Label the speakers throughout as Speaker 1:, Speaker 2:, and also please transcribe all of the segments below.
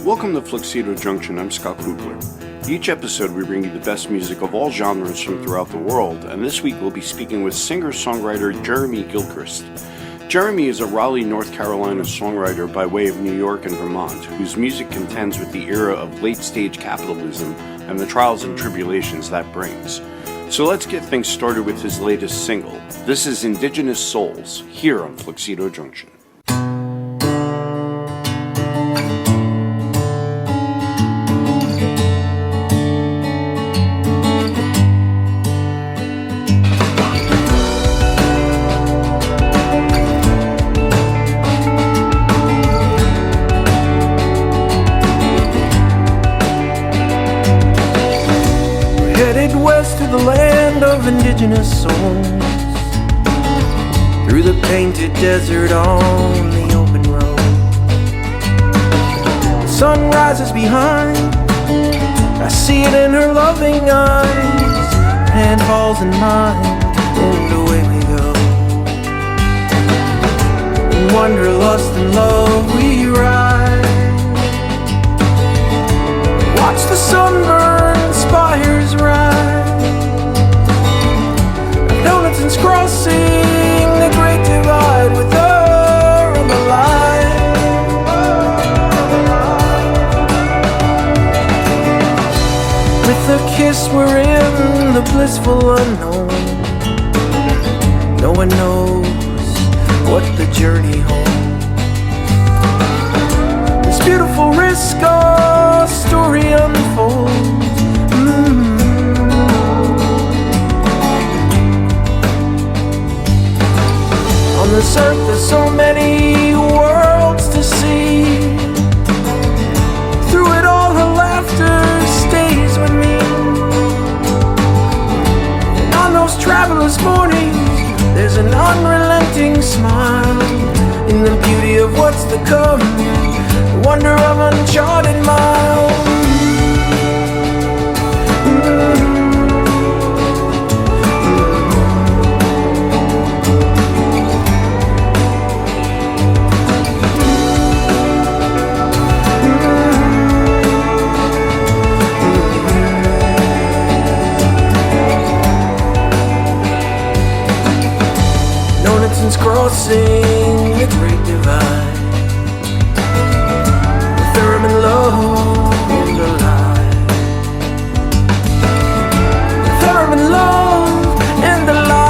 Speaker 1: Welcome to Fluxedo Junction. I'm Scott Kugler. Each episode we bring you the best music of all genres from throughout the world, and this week we'll be speaking with singer-songwriter Jeremy Gilchrist. Jeremy is a Raleigh, North Carolina songwriter by way of New York and Vermont, whose music contends with the era of late-stage capitalism and the trials and tribulations that brings. So let's get things started with his latest single. This is Indigenous Souls, here on Fluxedo Junction.
Speaker 2: West to the land of indigenous souls, through the painted desert on the open road. The sun rises behind, I see it in her loving eyes. Her hand falls in mine, and away we go. In wonder, lust, and love we ride. Watch the sunburn spires rise. Since crossing the great divide with her on the line. With a kiss we're in the blissful unknown. No one knows what the journey home. This beautiful risk our story unfolds. On this earth there's so many worlds to see. Through it all her laughter stays with me. And on those travelers' mornings there's an unrelenting smile. In the beauty of what's to come, the wonder of uncharted miles. Since crossing the great divide, with her I'm in love and alive. With her I'm in love and alive.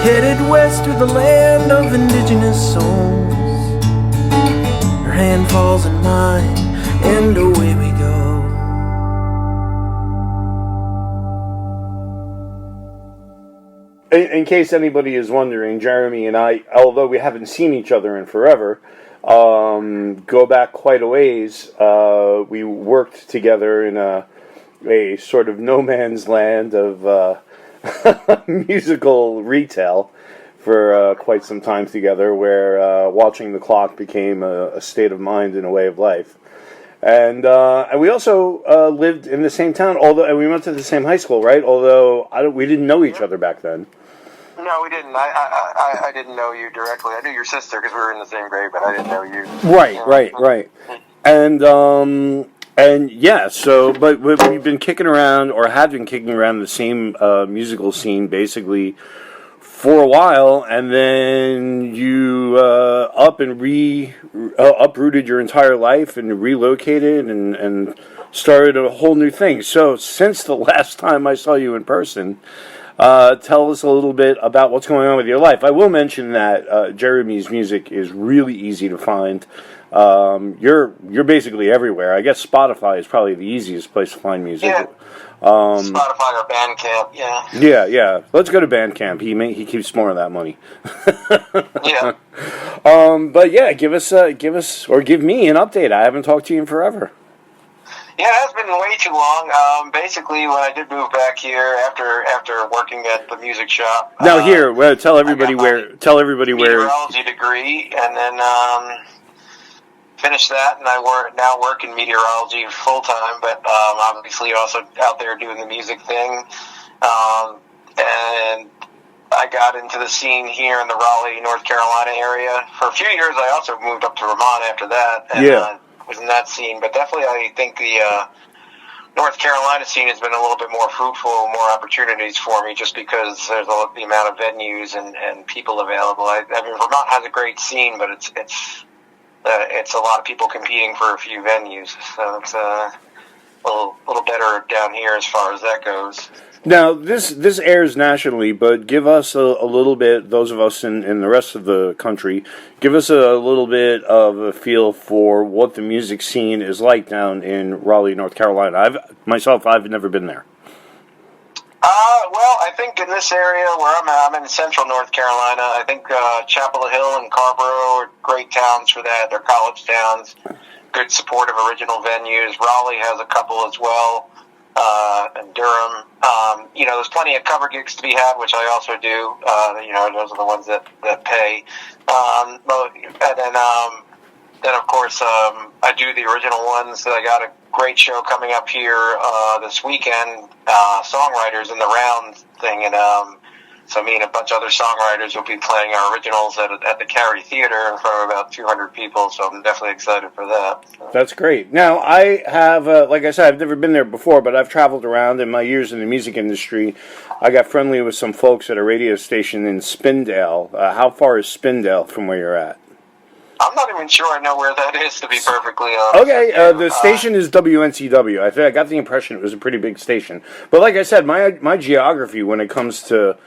Speaker 2: Headed west to the land of indigenous souls. Her hand falls in mine, and away we go.
Speaker 1: In case anybody is wondering, Jeremy and I, although we haven't seen each other in forever, go back quite a ways. We worked together in a sort of no man's land of musical retail for quite some time together, where watching the clock became a state of mind and a way of life. And we also lived in the same town, and we went to the same high school, right? Although we didn't know each other back then.
Speaker 3: No, we didn't. I didn't know you directly. I knew your sister because we were in the same grade, but I didn't know you.
Speaker 1: Right. And yeah, so, but we've been kicking around, or had been kicking around the same musical scene, basically, for a while, and then you uprooted your entire life and relocated and started a whole new thing. So, since the last time I saw you in person, tell us a little bit about what's going on with your life. I will mention that Jeremy's music is really easy to find. You're basically everywhere. I guess Spotify is probably the easiest place to find music.
Speaker 3: Yeah. Spotify or Bandcamp, yeah.
Speaker 1: Yeah. Let's go to Bandcamp. He keeps more of that money.
Speaker 3: Yeah.
Speaker 1: But yeah, give me an update. I haven't talked to you in forever.
Speaker 3: Yeah, it has been way too long. Basically, when I did move back here after working at the music shop.
Speaker 1: Now tell everybody where.
Speaker 3: Meteorology degree, and then finished that, and I now work in meteorology full time. But obviously, also out there doing the music thing. And I got into the scene here in the Raleigh, North Carolina area. For a few years, I also moved up to Vermont after that. And, was in that scene. But definitely, I think the North Carolina scene has been a little bit more fruitful, more opportunities for me, just because there's the amount of venues and people available. I mean, Vermont has a great scene, but it's a lot of people competing for a few venues. So it's a little better down here as far as that goes.
Speaker 1: Now, this airs nationally, but give us a little bit, those of us in the rest of the country, give us a little bit of a feel for what the music scene is like down in Raleigh, North Carolina. I've never been there.
Speaker 3: Well, I think in this area where I'm in central North Carolina. I think Chapel Hill and Carrboro are great towns for that. They're college towns, good supportive original venues. Raleigh has a couple as well. And Durham, there's plenty of cover gigs to be had, which I also do. Those are the ones that pay. And then of course, I do the original ones. I got a great show coming up here this weekend, Songwriters in the Round thing, and so me and a bunch of other songwriters will be playing our originals at the Cary Theater in front of about 200 people, so I'm definitely excited for that. So.
Speaker 1: That's great. Now, I have, like I said, I've never been there before, but I've traveled around in my years in the music industry. I got friendly with some folks at a radio station in Spindale. How far is Spindale from where you're at?
Speaker 3: I'm not even sure I know where that is, to be perfectly honest.
Speaker 1: Okay, the station is WNCW. I got the impression it was a pretty big station. But like I said, my geography when it comes to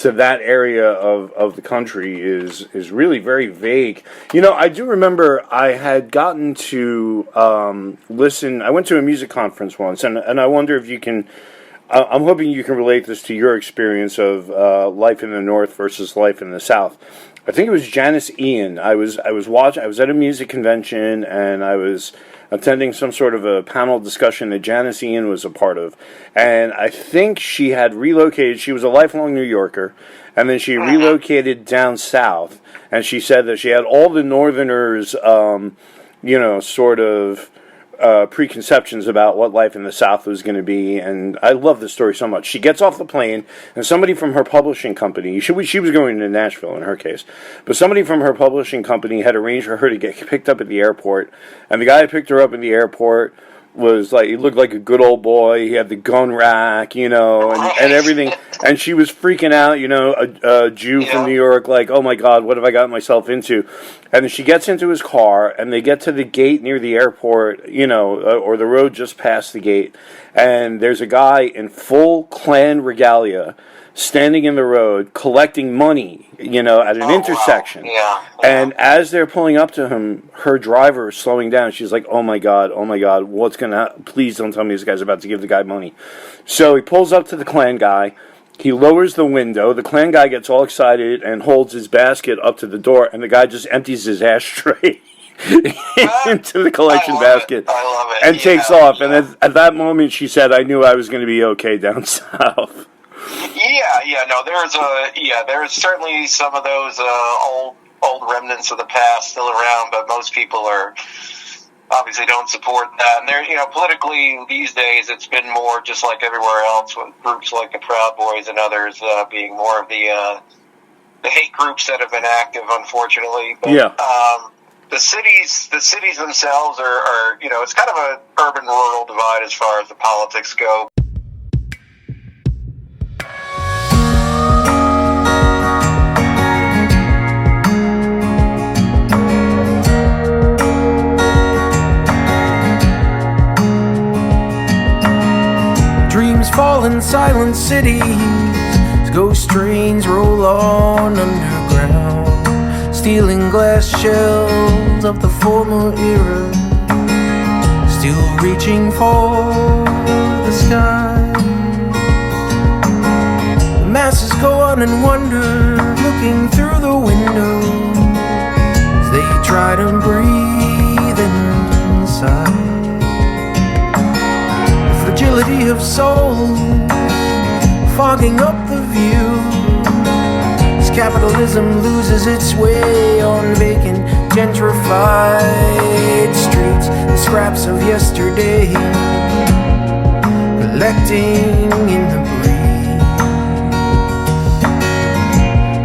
Speaker 1: that area of the country is really very vague. I do remember I had gotten to listen. I went to a music conference once, and I wonder if you can. I'm hoping you can relate this to your experience of life in the North versus life in the South. I think it was Janice Ian. I was at a music convention, and I was attending some sort of a panel discussion that Janice Ian was a part of. And I think she had relocated. She was a lifelong New Yorker, and then she relocated down south. And she said that she had all the Northerners, sort of preconceptions about what life in the South was going to be. And I love this story so much. She gets off the plane, and somebody from her publishing company, she was going to Nashville in her case, but somebody from her publishing company had arranged for her to get picked up at the airport. And the guy who picked her up at the airport was like, he looked like a good old boy. He had the gun rack, and everything. And she was freaking out, a Jew from New York, like, oh my God, what have I gotten myself into? And then she gets into his car, and they get to the gate near the airport, or the road just past the gate. And there's a guy in full Klan regalia standing in the road collecting money, at an intersection.
Speaker 3: Wow. Yeah.
Speaker 1: And as they're pulling up to him, her driver is slowing down. She's like, oh my God, what's going to happen? Please don't tell me this guy's about to give the guy money. So he pulls up to the Klan guy. He lowers the window. The Klan guy gets all excited and holds his basket up to the door, and the guy just empties his ashtray into the collection basket and takes off. Yeah. And at that moment, she said, I knew I was going to be okay down south.
Speaker 3: There's certainly some of those old remnants of the past still around, but most people are obviously don't support that. And they're, politically these days, it's been more just like everywhere else, with groups like the Proud Boys and others being more of the hate groups that have been active, unfortunately. But, the cities themselves are it's kind of an urban-rural divide as far as the politics go.
Speaker 2: Fall in silent cities, ghost trains roll on underground, stealing glass shells of the former era, still reaching for the sky. The masses go on and wonder, looking through the window as they try to breathe inside. of soul, fogging up the view. As capitalism loses its way on vacant, gentrified streets, the scraps of yesterday collecting in the breeze.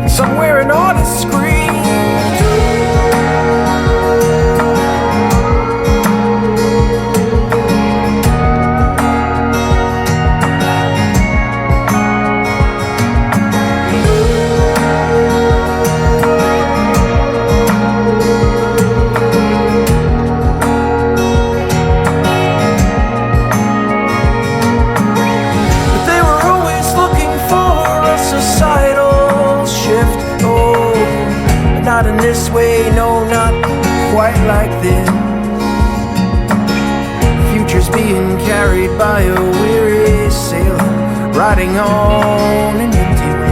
Speaker 2: And somewhere an artist screams. Not in this way, no, not quite like this. Future's being carried by a weary sailor, riding on an empty wind.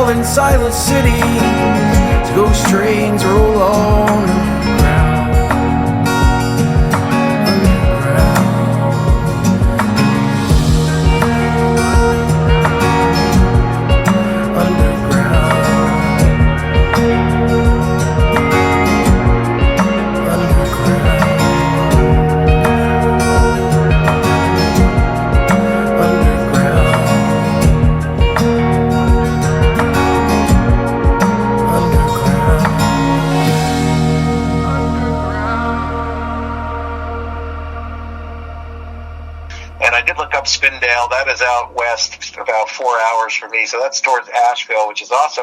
Speaker 2: In silent cities, ghost trains roll on underground,
Speaker 3: Spindale, that is out west about 4 hours from me, so that's towards Asheville, which is also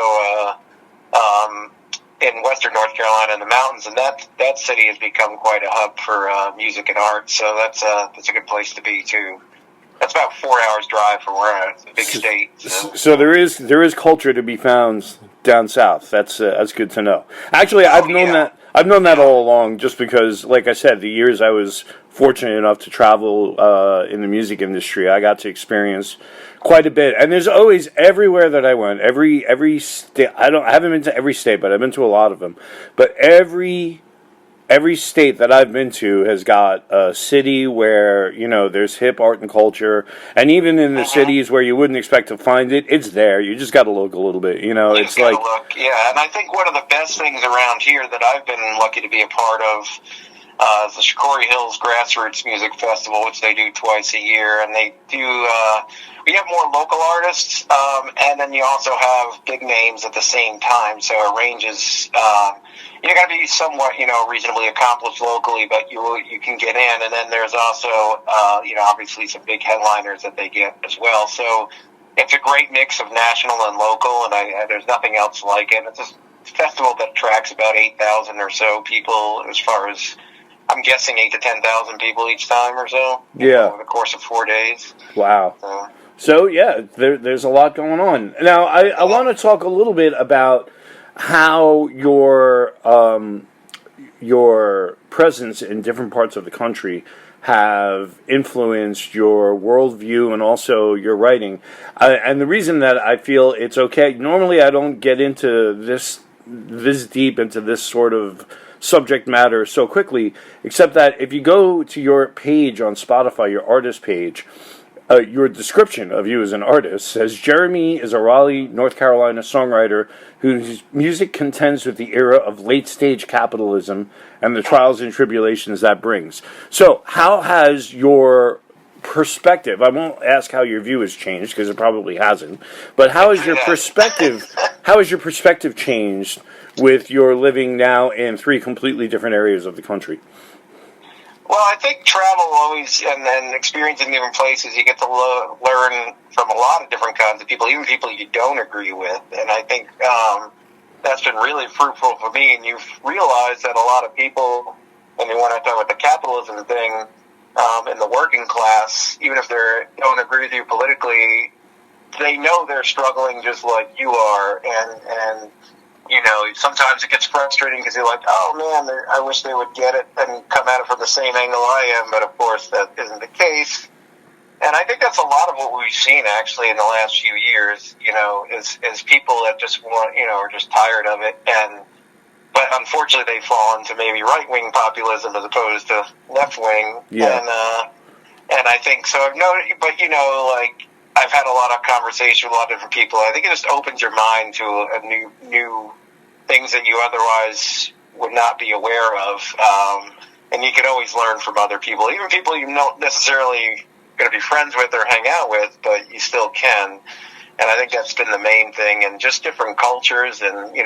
Speaker 3: in western North Carolina in the mountains, and that city has become quite a hub for music and art, so that's a good place to be too. That's about 4 hours drive from where it's a big state.
Speaker 1: So there is culture to be found down south. That's good to know. Actually, I've known that all along, just because, like I said, the years I was fortunate enough to travel in the music industry, I got to experience quite a bit. And there's always, everywhere that I went, every state. I haven't been to every state, but I've been to a lot of them. But every state that I've been to has got a city where, there's hip art and culture, and even in the cities where you wouldn't expect to find it, it's there. You just got to look a little bit, It's like
Speaker 3: look, yeah. And I think one of the best things around here that I've been lucky to be a part of is the Shikori Hills Grassroots Music Festival, which they do twice a year, and they do. We have more local artists, and then you also have big names at the same time. So it ranges. You got to be somewhat, reasonably accomplished locally, but you can get in. And then there's also, obviously some big headliners that they get as well. So it's a great mix of national and local, and there's nothing else like it. It's a festival that attracts about 8,000 or so people, as far as I'm guessing 8,000 to 10,000 people each time or so.
Speaker 1: Yeah.
Speaker 3: Over the course of 4 days.
Speaker 1: Wow. So yeah, there's a lot going on. Now, I want to talk a little bit about how your presence in different parts of the country have influenced your worldview and also your writing. And the reason that I feel it's okay, normally I don't get into this deep into this sort of subject matter so quickly, except that if you go to your page on Spotify, your artist page, your description of you as an artist says, Jeremy is a Raleigh, North Carolina songwriter whose music contends with the era of late-stage capitalism and the trials and tribulations that brings. So how has your perspective, I won't ask how your view has changed, because it probably hasn't, but how has your perspective changed with your living now in 3 completely different areas of the country?
Speaker 3: Well, I think travel always, and then experiencing different places, you get to learn from a lot of different kinds of people, even people you don't agree with. And I think that's been really fruitful for me. And you've realized that a lot of people, and when I talk about the capitalism thing, in the working class, even if they don't agree with you politically, they know they're struggling just like you are, and you know, sometimes it gets frustrating because you're like, oh man, I wish they would get it and come at it from the same angle I am, but of course that isn't the case. And I think that's a lot of what we've seen actually in the last few years, you know, is people that just want, you know, are just tired of it. But unfortunately they fall into maybe right-wing populism as opposed to left-wing.
Speaker 1: Yeah.
Speaker 3: And I think so. I've noticed, but you know, like I've had a lot of conversation with a lot of different people. I think it just opens your mind to a new things that you otherwise would not be aware of. And you can always learn from other people, even people you don't necessarily going to be friends with or hang out with, but you still can. And I think that's been the main thing, and just different cultures. And you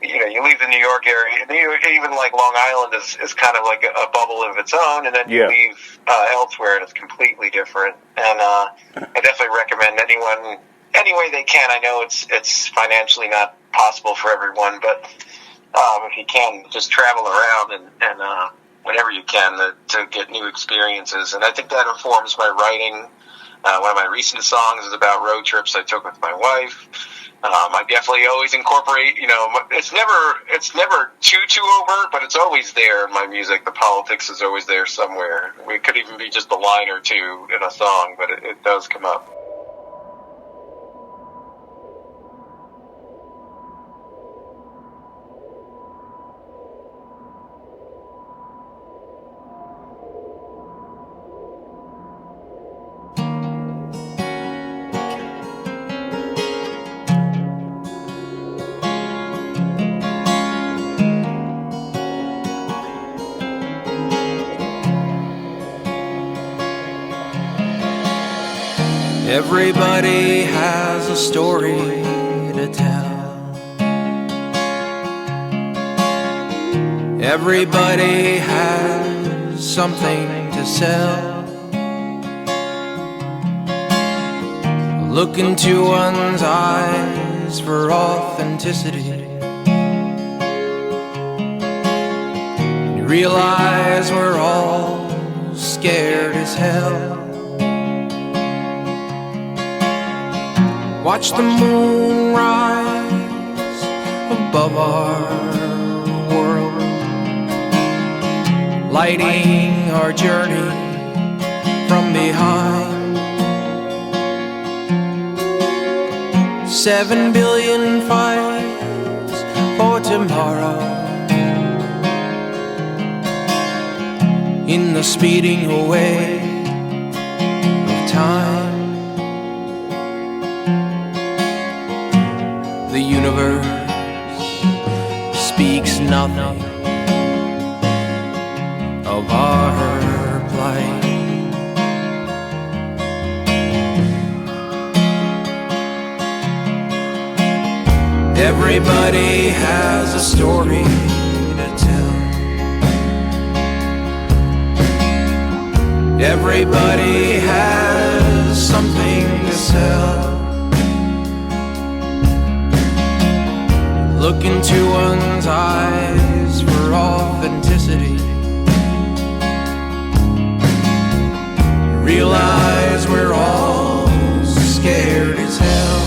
Speaker 3: you leave the New York area, even like Long Island is kind of like a bubble of its own, and then you leave elsewhere and it's completely different. And I definitely recommend anyone, any way they can. I know it's financially not possible for everyone, but if you can, just travel around and whenever you can to get new experiences. And I think that informs my writing. One of my recent songs is about road trips I took with my wife. I definitely always incorporate, it's never too overt, but it's always there in my music. The politics is always there somewhere. It could even be just a line or two in a song, but it does come up.
Speaker 2: Everybody has a story to tell. Everybody has something to sell. Look into one's eyes for authenticity. You realize we're all scared as hell. Watch the moon rise above our world, lighting our journey from behind. 7 billion fights for tomorrow, in the speeding away of time. The universe speaks nothing of our plight. Everybody has a story to tell. Everybody has something to sell. Look into one's eyes for authenticity. Realize we're all scared as hell.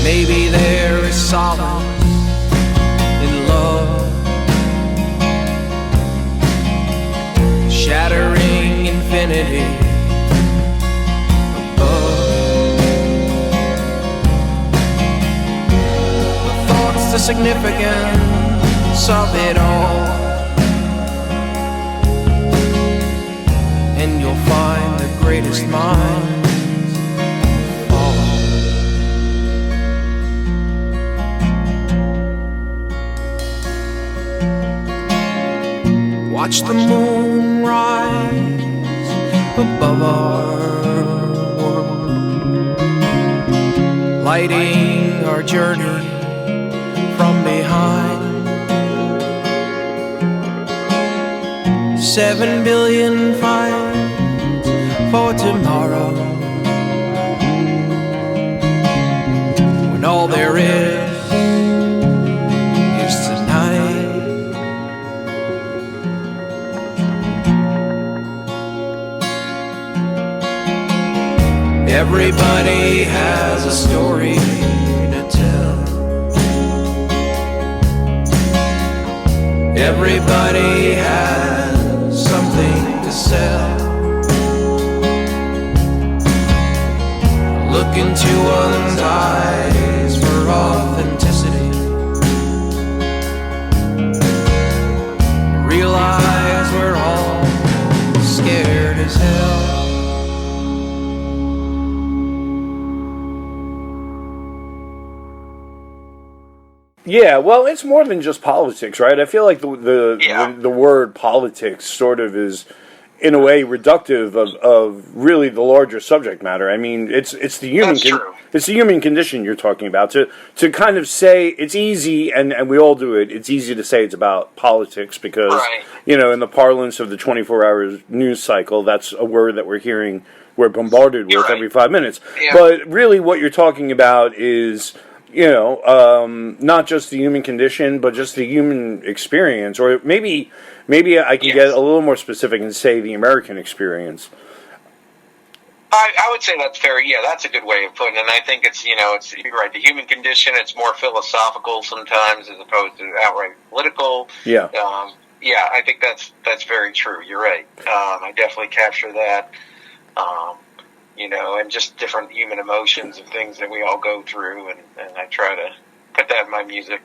Speaker 2: Maybe there is solace in love, shattering infinity. The significance of it all, and you'll find the greatest minds fall. Watch the moon rise above our world, lighting our journey from behind. 7 billion fights for tomorrow, when all there is tonight. Everybody has a story to tell. Everybody has something to sell. Look into one's eyes for authenticity. Realize we're all scared as hell.
Speaker 1: Yeah, well, it's more than just politics, right? I feel like the word politics sort of is, in a way, reductive of really the larger subject matter. I mean, it's the human it's the human condition you're talking about. To kind of say it's easy, and we all do it. It's easy to say it's about politics because in the parlance of the 24-hour news cycle, that's a word that we're bombarded with every 5 minutes. Yeah. But really, what you're talking about is, not just the human condition, but just the human experience, or maybe I can get a little more specific and say the American experience.
Speaker 3: I would say that's fair. Yeah, that's a good way of putting it. And I think it's you're right. The human condition. It's more philosophical sometimes as opposed to outright political.
Speaker 1: Yeah.
Speaker 3: I think that's very true. You're right. I definitely capture that. And just different human emotions and things that we all go through, and I try to put that in my music,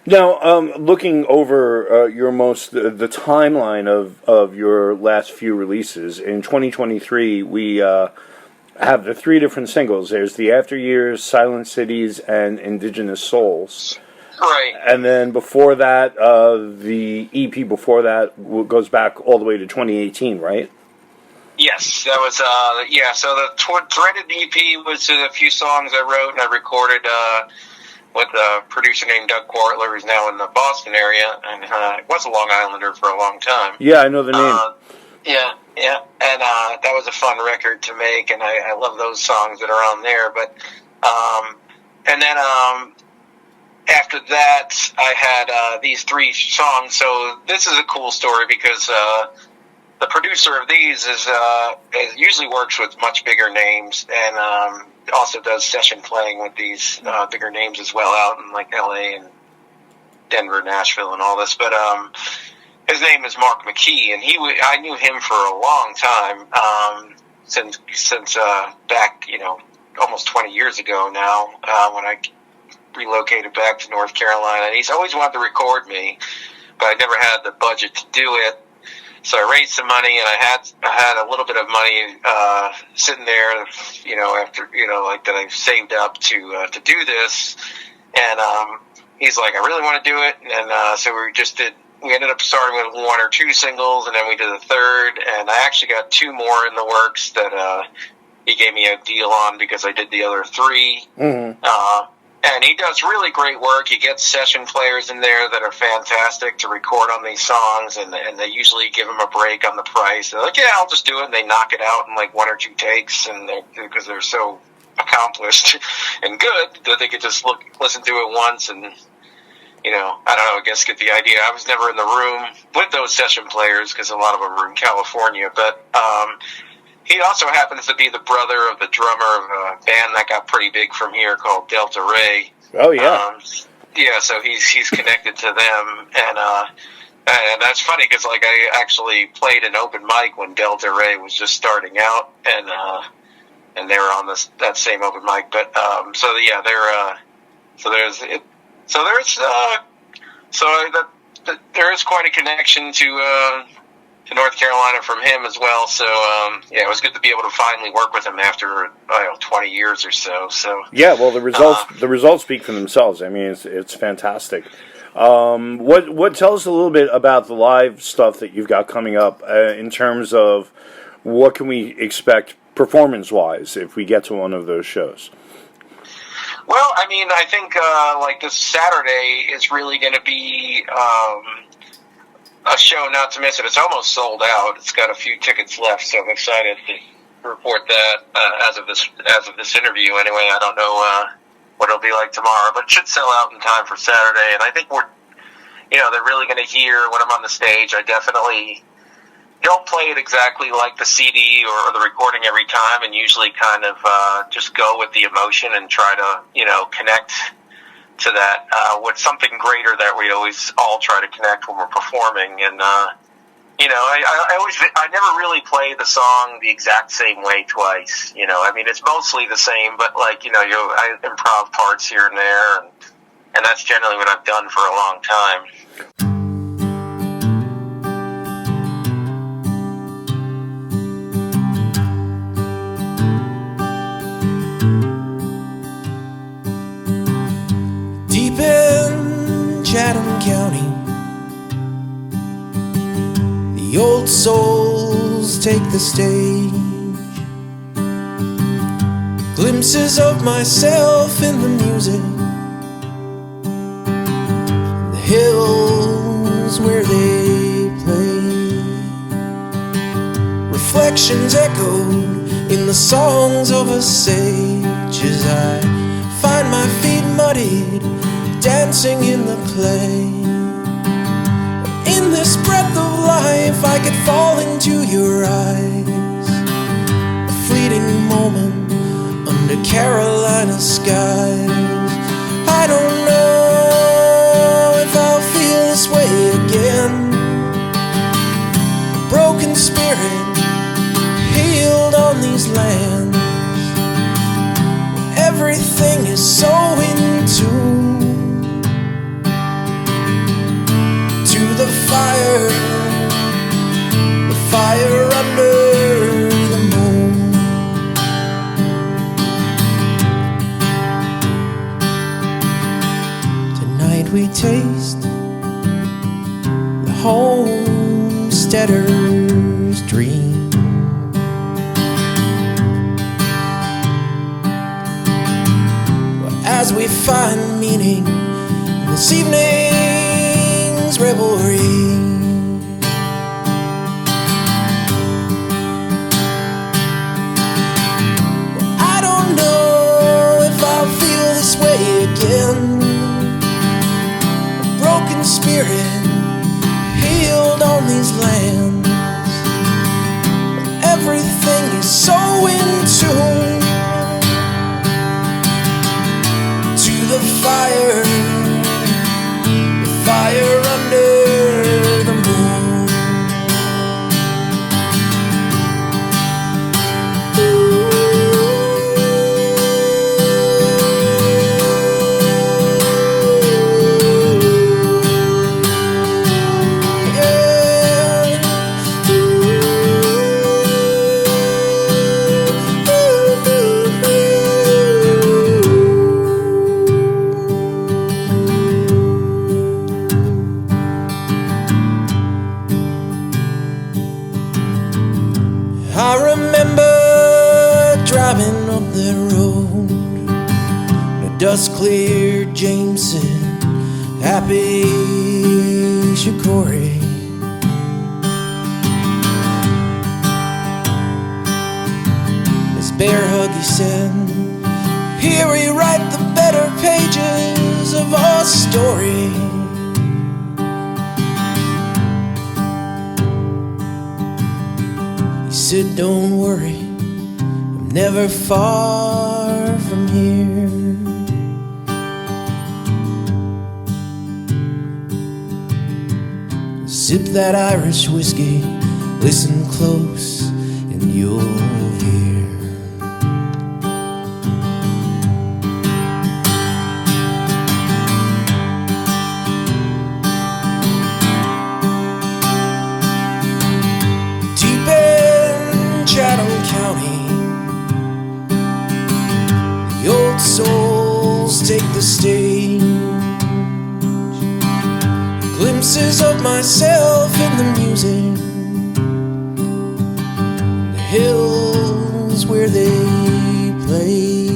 Speaker 1: Now, looking over the timeline of your last few releases, in 2023, we have the 3 different singles. There's the After Years, Silent Cities, and Indigenous Souls.
Speaker 3: Right.
Speaker 1: And then before that, the EP before that goes back all the way to 2018, right?
Speaker 3: Yes, that was, so the Threaded EP was a few songs I wrote and I recorded with a producer named Doug Quartler, who's now in the Boston area, and was a Long Islander for a long time.
Speaker 1: Yeah, I know the name.
Speaker 3: And that was a fun record to make, and I love those songs that are on there. But, and then after that, I had these 3 songs, so this is a cool story because the producer of these is usually works with much bigger names, and also does session playing with these bigger names as well out in like LA and Denver, Nashville, and all this. But his name is Mark McKee, and I knew him for a long time since back almost 20 years ago now when I relocated back to North Carolina. And he's always wanted to record me, but I never had the budget to do it. So I raised some money, and I had a little bit of money sitting there, after that I saved up to do this. And he's like, I really want to do it. And so we ended up starting with 1 or 2 singles, and then we did a third. And I actually got 2 more in the works that he gave me a deal on because I did the other 3. Mm-hmm. And he does really great work. He gets session players in there that are fantastic to record on these songs, and they usually give him a break on the price. They're like, yeah, I'll just do it, and they knock it out in like 1 or 2 takes, and because they're so accomplished and good that they could just listen to it once and, I don't know, I guess get the idea. I was never in the room with those session players because a lot of them were in California, but he also happens to be the brother of the drummer of a band that got pretty big from here called Delta Ray.
Speaker 1: Oh, yeah.
Speaker 3: So he's connected to them, and that's funny because like I actually played an open mic when Delta Ray was just starting out, and they were on that same open mic. But there is quite a connection to North Carolina from him as well. So it was good to be able to finally work with him after 20 years or so. So
Speaker 1: yeah, well, the results speak for themselves. I mean, it's fantastic. What tell us a little bit about the live stuff that you've got coming up in terms of what can we expect performance-wise if we get to one of those shows?
Speaker 3: Well, I mean, I think like this Saturday is really going to be a show not to miss it. It's almost sold out. It's got a few tickets left, so I'm excited to report that as of this interview. Anyway, I don't know what it'll be like tomorrow, but it should sell out in time for Saturday. And I think they're really going to hear when I'm on the stage. I definitely don't play it exactly like the CD or the recording every time, and usually kind of just go with the emotion and try to, connect to that with something greater that we always all try to connect when we're performing. And I never really play the song the exact same way twice. It's mostly the same, but I improv parts here and there, and that's generally what I've done for a long time.
Speaker 2: Deep in Chatham County, the old souls take the stage. Glimpses of myself in the music, the hills where they play. Reflections echoed in the songs of a sage as I find my feet muddied, dancing in the clay. In this breath of life I could fall into your eyes, a fleeting moment under Carolina skies. I don't know if I'll feel this way again. A broken spirit healed on these lands. Everything is so in tune to the fire under the moon. Tonight we taste the homesteader's dream. As we find meaning in this evening's revelry. I don't know if I'll feel this way again. A broken spirit healed on these lands. Everything is so in tune the fire under the moon. I remember driving up that road, a dust-cleared Jameson, happy Shikori. His bear hug, he said, here we write the better pages of our story. He said, don't worry, I'm never far from here. Sip that Irish whiskey, listen close, and you'll hear. Deep in Chatham County, the old souls take the stage. Glimpses of myself in the music, the hills where they play.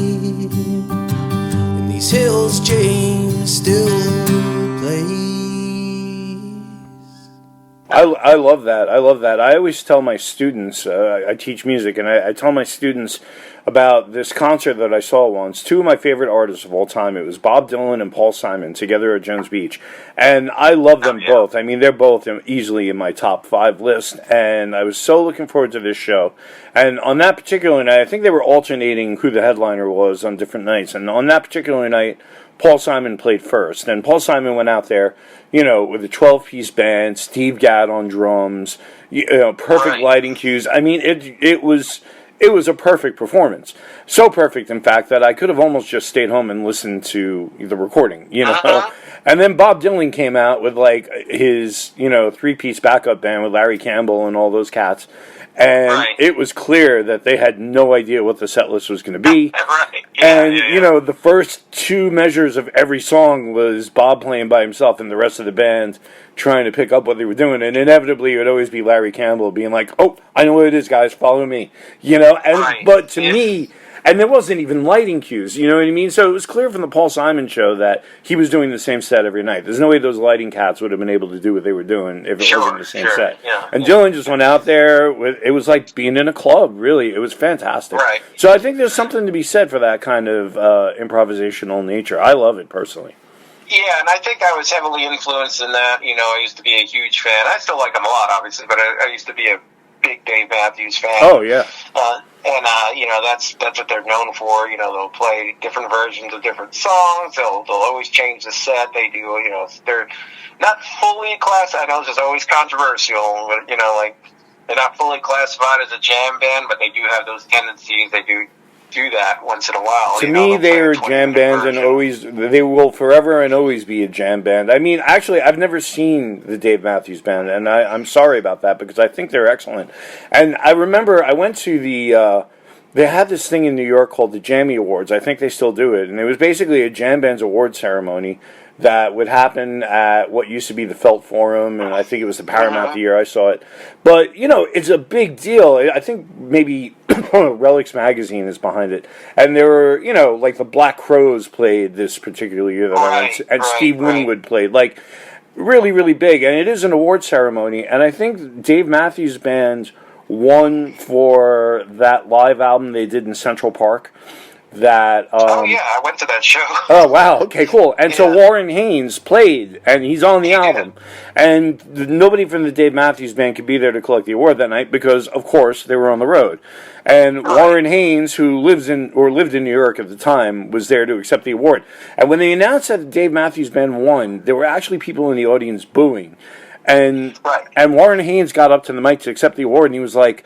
Speaker 2: In these hills James still plays.
Speaker 1: I love that. I love that. I always tell my students, I teach music, and I tell my students, about this concert that I saw once. Two of my favorite artists of all time. It was Bob Dylan and Paul Simon together at Jones Beach. And I love them both. I mean, they're both easily in my top 5 list. And I was so looking forward to this show. And on that particular night, I think they were alternating who the headliner was on different nights. And on that particular night, Paul Simon played first. And Paul Simon went out there, you know, with a 12-piece band, Steve Gadd on drums, you know, perfect lighting cues. I mean, it was a perfect performance. So perfect, in fact, that I could have almost just stayed home and listened to the recording, you know. And then Bob Dylan came out with, like, his, you know, 3-piece backup band with Larry Campbell and all those cats. And it was clear that they had no idea what the set list was going to be. You know, the first 2 measures of every song was Bob playing by himself and the rest of the band trying to pick up what they were doing. And inevitably, it would always be Larry Campbell being like, oh, I know what it is, guys, follow me. You know, and but to me, and there wasn't even lighting cues, you know what I mean? So it was clear from the Paul Simon show that he was doing the same set every night. There's no way those lighting cats would have been able to do what they were doing if it wasn't the same set. And Dylan just went out there, it was like being in a club, really. It was fantastic. So I think there's something to be said for that kind of improvisational nature. I love it, personally.
Speaker 3: Yeah, and I think I was heavily influenced in that. You know, I used to be a huge fan. I still like him a lot, obviously, but I used to be a big Dave Matthews fan.
Speaker 1: Oh, yeah.
Speaker 3: You know, that's what they're known for. You know, they'll play different versions of different songs. They'll always change the set. They do, you know, they're not fully classified. I know this is always controversial, but, you know, like, they're not fully classified as a jam band, but they do have those tendencies. They do that once in a while.
Speaker 1: To me, they are jam bands, and they will forever and always be a jam band. I mean, actually, I've never seen the Dave Matthews Band, and I'm sorry about that, because I think they're excellent. And I remember I went to they had this thing in New York called the Jammy Awards. I think they still do it, and it was basically a jam band's award ceremony that would happen at what used to be the Felt Forum, and I think it was the Paramount the year I saw it. But, you know, it's a big deal. I think maybe Relics Magazine is behind it. And there were, you know, like the Black Crowes played this particular year that I went to, and Steve Winwood played. Like, really, really big. And it is an award ceremony. And I think Dave Matthews Band won for that live album they did in Central Park. That
Speaker 3: I went to that show.
Speaker 1: Oh, wow, okay, cool. And so Warren Haynes played, and he's on the album. And nobody from the Dave Matthews Band could be there to collect the award that night because, of course, they were on the road. And Warren Haynes, who lived in New York at the time, was there to accept the award. And when they announced that the Dave Matthews Band won, there were actually people in the audience booing. And Warren Haynes got up to the mic to accept the award, and he was like,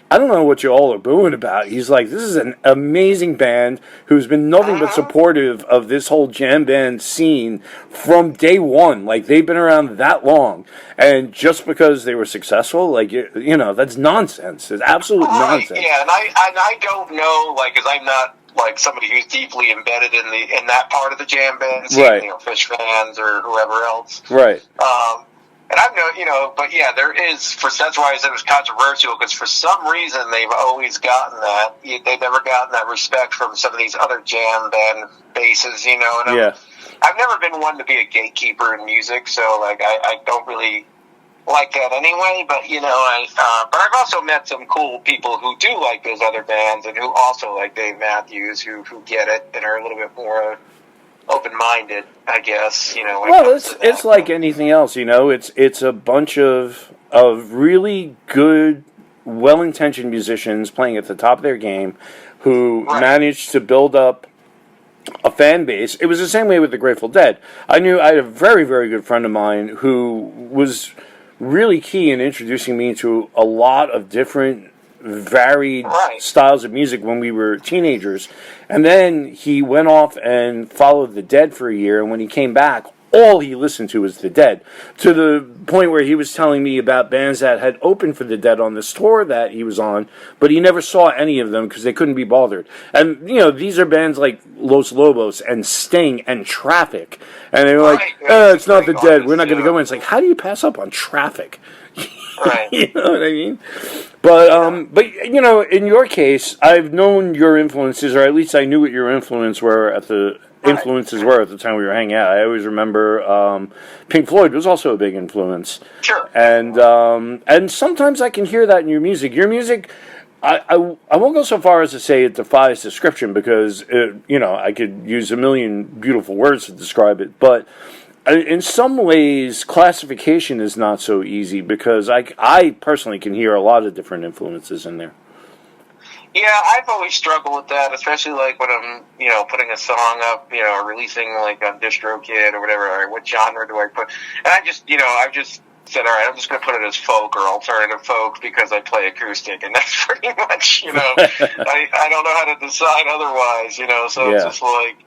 Speaker 1: I don't know what you all are booing about. He's like, this is an amazing band who's been nothing but supportive of this whole jam band scene from day one. Like, they've been around that long. And just because they were successful, like, you know, that's nonsense. It's absolute nonsense.
Speaker 3: Yeah, and I don't know, like, because I'm not, like, somebody who's deeply embedded in that part of the jam band scene, you know, Fish fans or whoever else. And I've known, you know, but yeah, there is, that's why I said it was controversial, because for some reason they've always gotten that. They've never gotten that respect from some of these other jam band bases, you know. And I've never been one to be a gatekeeper in music, so, like, I don't really like that anyway, but, you know, but I've also met some cool people who do like those other bands and who also like Dave Matthews, who get it and are a little bit more open-minded, I guess, you know.
Speaker 1: Well, it's like anything else, you know. It's a bunch of really good, well-intentioned musicians playing at the top of their game who managed to build up a fan base. It was the same way with the Grateful Dead. I had a very, very good friend of mine who was really key in introducing me to a lot of different varied styles of music when we were teenagers. And then he went off and followed the Dead for a year, and when he came back, all he listened to was the Dead, to the point where he was telling me about bands that had opened for the Dead on this tour that he was on, but he never saw any of them because they couldn't be bothered. And, you know, these are bands like Los Lobos and Sting and Traffic, and they were like, it's not the Dead, we're not going to go in. It's like, how do you pass up on Traffic? You know what I mean? But you know, in your case, I've known your influences, or at least I knew what your influences were at the time we were hanging out. I always remember Pink Floyd was also a big influence.
Speaker 3: Sure.
Speaker 1: And sometimes I can hear that in your music. Your music, I won't go so far as to say it defies description because, I could use a million beautiful words to describe it, but in some ways, classification is not so easy because I personally can hear a lot of different influences in there.
Speaker 3: Yeah, I've always struggled with that, especially like when I'm, putting a song up, or releasing like on DistroKid or whatever. Or what genre do I put? And I've just said, all right, I'm just going to put it as folk or alternative folk because I play acoustic, and that's pretty much, I don't know how to decide otherwise, So it's just like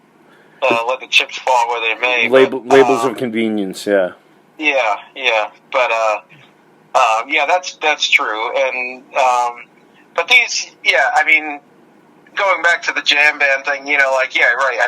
Speaker 3: let the chips fall where they may.
Speaker 1: Labels of convenience, yeah.
Speaker 3: Yeah, but that's true, and. But these, going back to the jam band thing, right.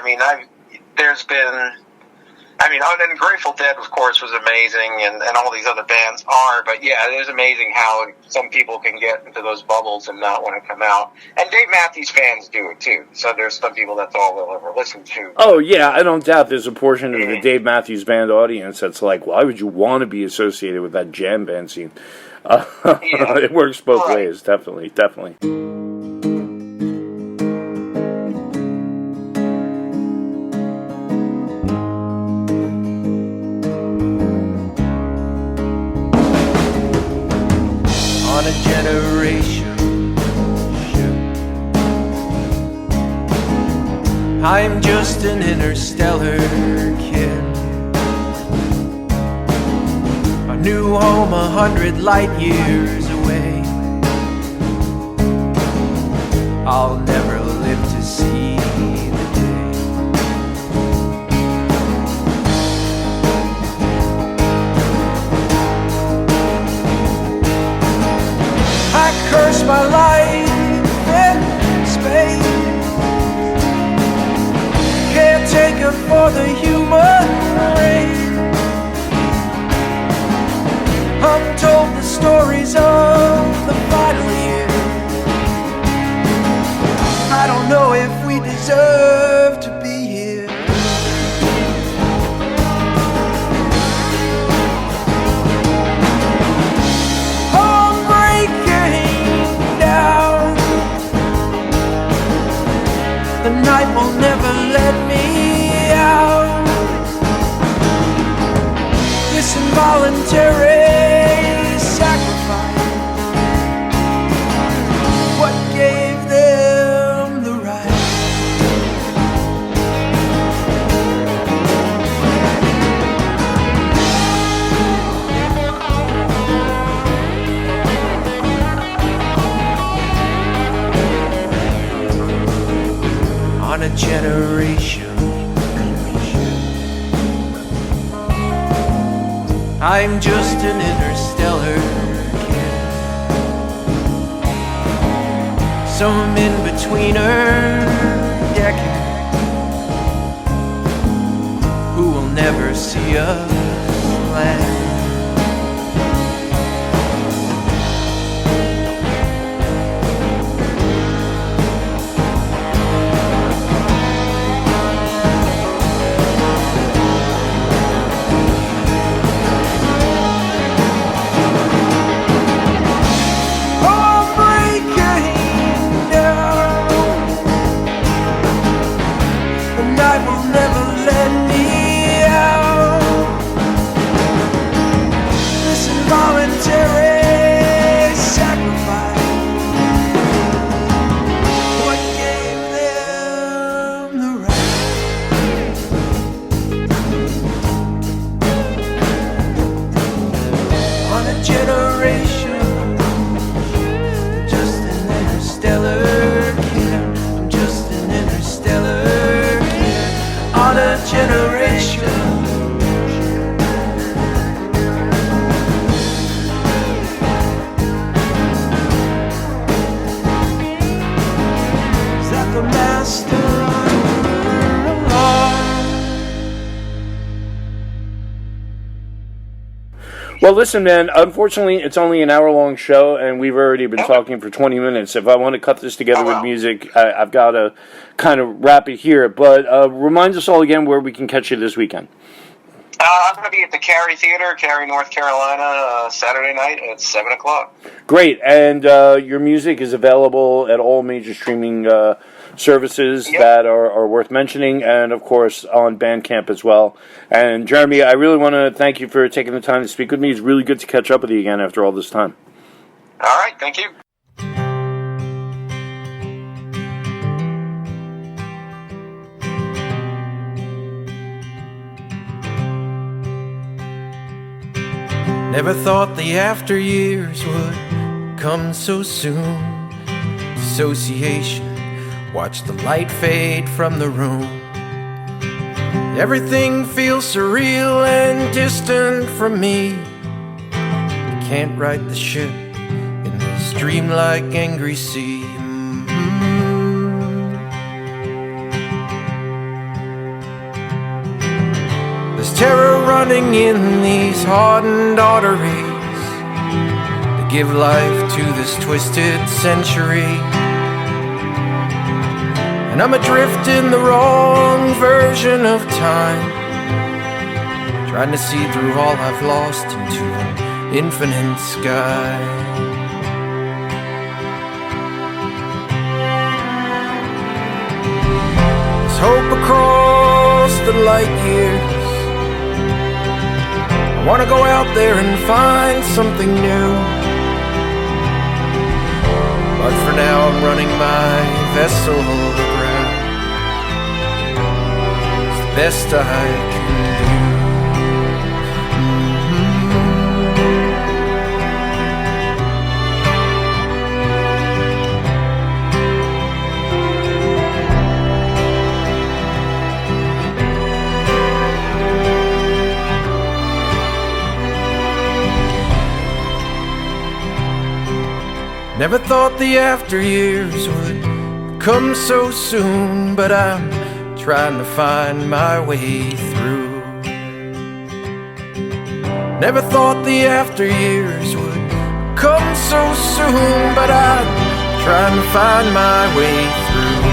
Speaker 3: And Grateful Dead, of course, was amazing, and all these other bands are, but yeah, it is amazing how some people can get into those bubbles and not want to come out. And Dave Matthews fans do it, too. So there's some people that's all they'll ever listen to.
Speaker 1: Oh, yeah, I don't doubt there's a portion of the Dave Matthews Band audience that's like, why would you want to be associated with that jam band scene? It works both ways, definitely.
Speaker 2: On a generation ship, I'm just an interstellar kid. A new home 100 light years away. I'll never live to see the day. I curse my life in space, caretaker for the human race. I'm told the stories of the final year. I don't know if we deserve to be here. I'm breaking down. The night will never let me out. This involuntary sacrifice, what gave them the right? On a generation, I'm just an interstellar kid, some in-betweener decade who will never see us land.
Speaker 1: Well, listen, man, unfortunately, it's only an hour-long show, and we've already been talking for 20 minutes. If I want to cut this together with music, I've got to kind of wrap it here. But remind us all again where we can catch you this weekend.
Speaker 3: I'm going to be at the Cary Theater, Cary, North Carolina, Saturday night at 7 o'clock.
Speaker 1: Great. And your music is available at all major streaming services that are worth mentioning, and, of course, on Bandcamp as well. And, Jeremy, I really want to thank you for taking the time to speak with me. It's really good to catch up with you again after all this time.
Speaker 3: All right. Thank you.
Speaker 2: Never thought the after years would come so soon. Dissociation, watch the light fade from the room. Everything feels surreal and distant from me. Can't right the ship in this dreamlike angry sea. There's terror running in these hardened arteries to give life to this twisted century. And I'm adrift in the wrong version of time, trying to see through all I've lost into an infinite sky. There's hope across the light years. I wanna go out there and find something new, but for now I'm running my vessel aground. It's the best I can do. Never thought the after years would come so soon, but I'm trying to find my way through. Never thought the after years would come so soon, but I'm trying to find my way through.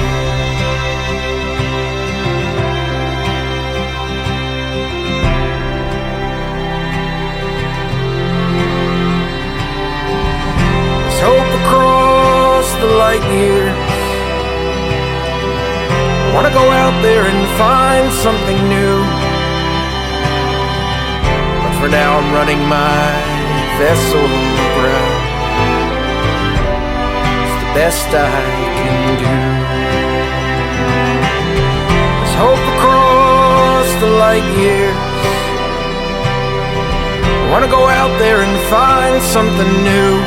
Speaker 2: Hope across the light years. I wanna go out there and find something new, but for now I'm running my vessel aground. It's the best I can do. There's hope across the light years. I wanna go out there and find something new,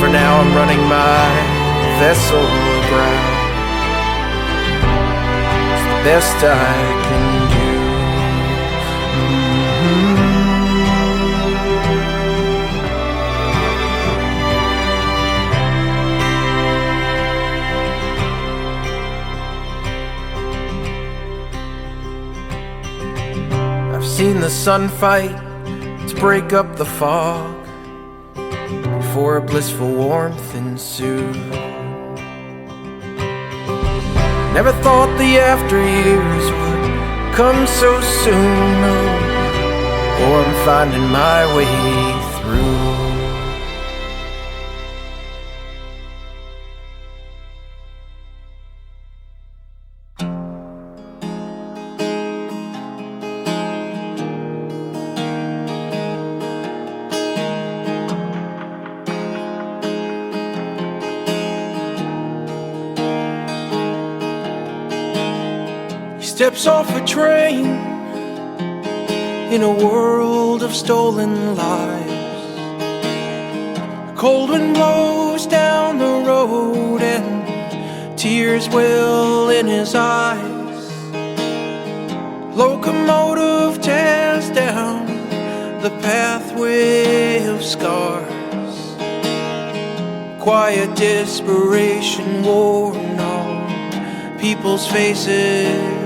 Speaker 2: for now I'm running my vessel aground. It's the best I can do. I've seen the sun fight to break up the fog before a blissful warmth ensued. Never thought the after years would come so soon, or I'm finding my way through. Steps off a train in a world of stolen lives. The cold wind blows down the road and tears well in his eyes. Locomotive tears down the pathway of scars. Quiet desperation worn on people's faces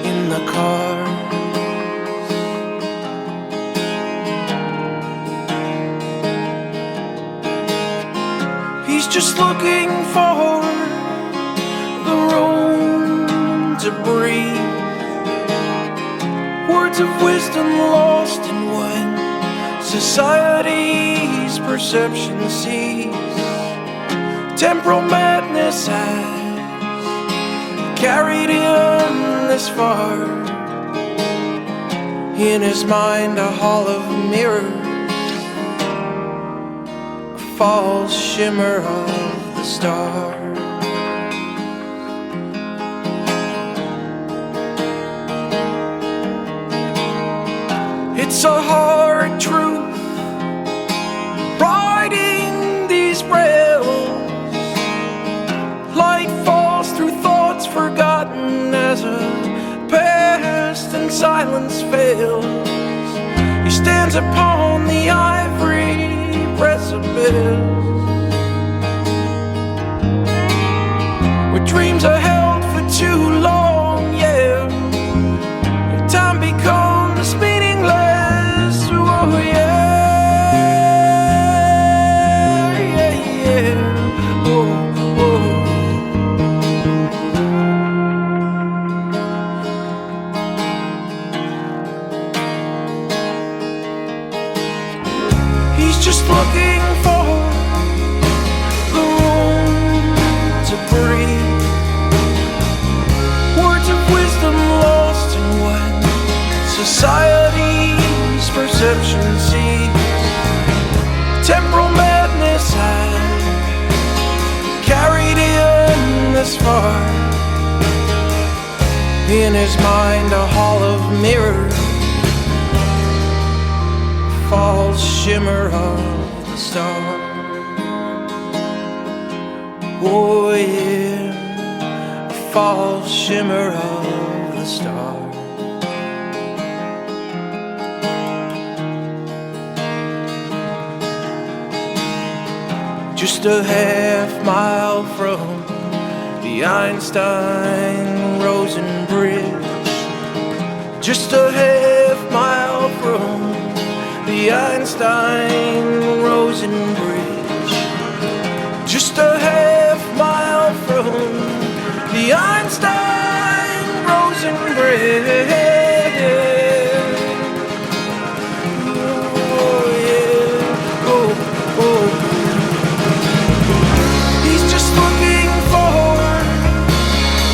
Speaker 2: in the cars. He's just looking for the room to breathe, Words of wisdom lost in when society's perception sees. Temporal madness has carried him this far. In his mind a hall of mirrors, a false shimmer of the stars. It's a hard truth, riding these rails. Light falls through thoughts forgotten as a past and silence fails. He stands upon the ivory precipice, where dreams are held for too long, yeah. Time becomes meaningless, oh yeah, yeah, yeah, oh, oh. He's just looking for the room to breathe. Words of wisdom lost in when society's perception sees. Temporal madness has carried him this far. In his mind a hall of mirrors, false shimmer of the star. Oh yeah, a false shimmer of the star. Just a half mile from the Einstein-Rosen Bridge. Just a half mile from the Einstein-Rosen Bridge. Just a half mile from the Einstein-Rosen Bridge. Oh yeah, oh, oh. He's just looking for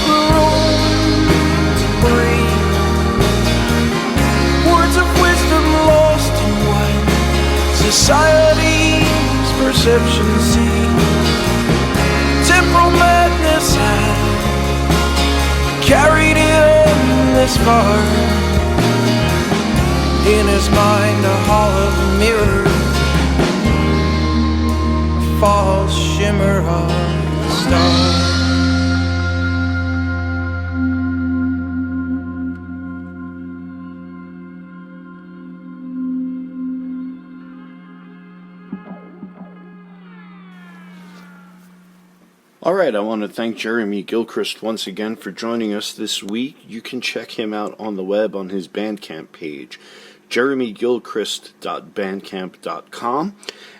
Speaker 2: the room to breathe. Words of wisdom lost in what society's perception sees. Temporal madness has carried him this far. In his mind a hall of mirrors, a false shimmer of the stars.
Speaker 1: All right, I want to thank Jeremy Gilchrist once again for joining us this week. You can check him out on the web on his Bandcamp page, jeremygilchrist.bandcamp.com.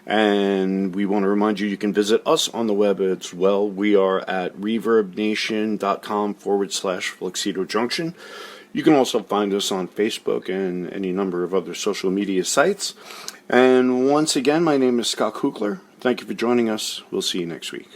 Speaker 1: And we want to remind you can visit us on the web as well. We are at reverbnation.com/Fluxedo Junction. You can also find us on Facebook and any number of other social media sites. And once again, my name is Scott Kukler. Thank you for joining us. We'll see you next week.